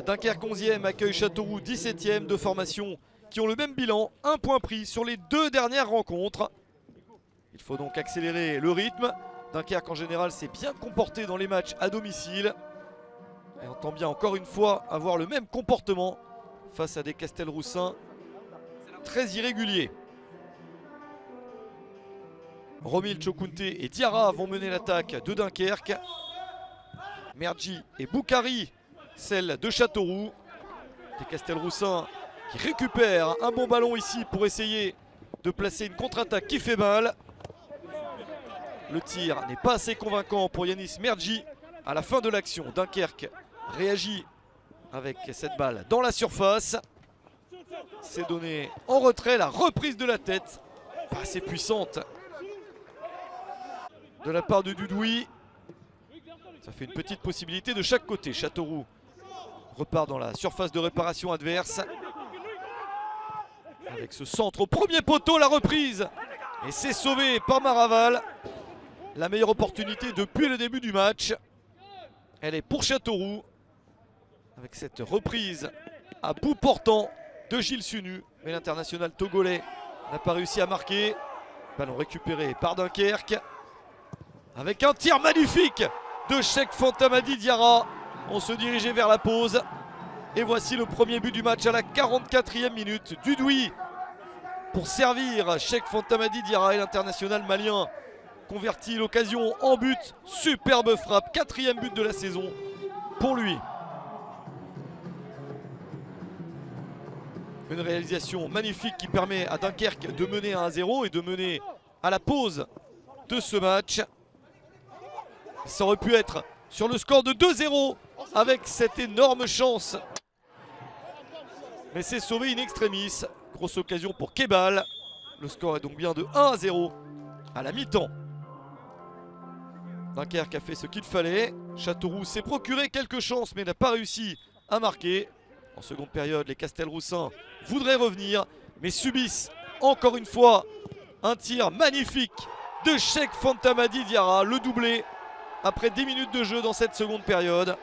Dunkerque 11e accueille Châteauroux 17e, deux formations qui ont le même bilan, un point pris sur les deux dernières rencontres. Il faut donc accélérer le rythme. Dunkerque en général s'est bien comporté dans les matchs à domicile. Et entend bien encore une fois avoir le même comportement face à des Castelroussins très irréguliers. Romil, Chokunte et Diarra vont mener l'attaque de Dunkerque. Mergi et Boukari, celle de Châteauroux. Des Castelroussins qui récupèrent un bon ballon ici pour essayer de placer une contre-attaque qui fait mal. Le tir n'est pas assez convaincant pour Yanis Mergi à la fin de l'action. Dunkerque réagit avec cette balle dans la surface. C'est donné en retrait, la reprise de la tête, pas assez puissante de la part de Dudouis. Ça fait une petite possibilité de chaque côté. Châteauroux repart dans la surface de réparation adverse. Avec ce centre au premier poteau, la reprise. Et c'est sauvé par Maraval. La meilleure opportunité depuis le début du match. Elle est pour Châteauroux. Avec cette reprise à bout portant de Gilles Sunu. Mais l'international togolais n'a pas réussi à marquer. Ballon récupéré par Dunkerque. Avec un tir magnifique de Cheikh Fantamadi Diarra. On se dirigeait vers la pause. Et voici le premier but du match à la 44e minute. Dudouis pour servir Cheikh Fantamadi Diarra, et l'international malien convertit l'occasion en but. Superbe frappe, quatrième but de la saison pour lui. Une réalisation magnifique qui permet à Dunkerque de mener à 1-0 et de mener à la pause de ce match. Ça aurait pu être sur le score de 2-0 avec cette énorme chance. Mais c'est sauvé in extremis. Grosse occasion pour Kebal. Le score est donc bien de 1-0 à la mi-temps. Dunkerque a fait ce qu'il fallait. Châteauroux s'est procuré quelques chances mais n'a pas réussi à marquer. En seconde période, les Castelroussins voudraient revenir mais subissent encore une fois un tir magnifique de Cheikh Fantamadi Diarra. Le doublé après 10 minutes de jeu dans cette seconde période.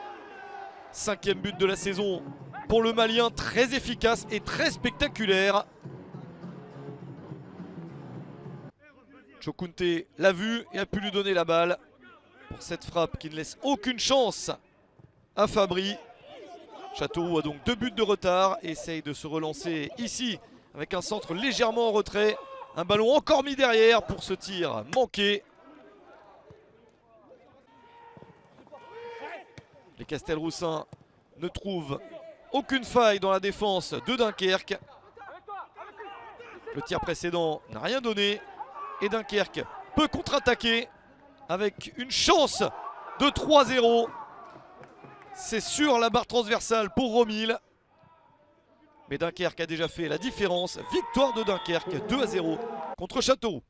Cinquième but de la saison pour le Malien, très efficace et très spectaculaire. Chokunte l'a vu et a pu lui donner la balle pour cette frappe qui ne laisse aucune chance à Fabry. Châteauroux a donc 2 buts de retard et essaye de se relancer ici avec un centre légèrement en retrait. Un ballon encore mis derrière pour ce tir manqué. Les Castelroussins ne trouvent aucune faille dans la défense de Dunkerque. Le tir précédent n'a rien donné et Dunkerque peut contre-attaquer avec une chance de 3-0. C'est sur la barre transversale pour Romil. Mais Dunkerque a déjà fait la différence. Victoire de Dunkerque 2-0 contre Châteauroux.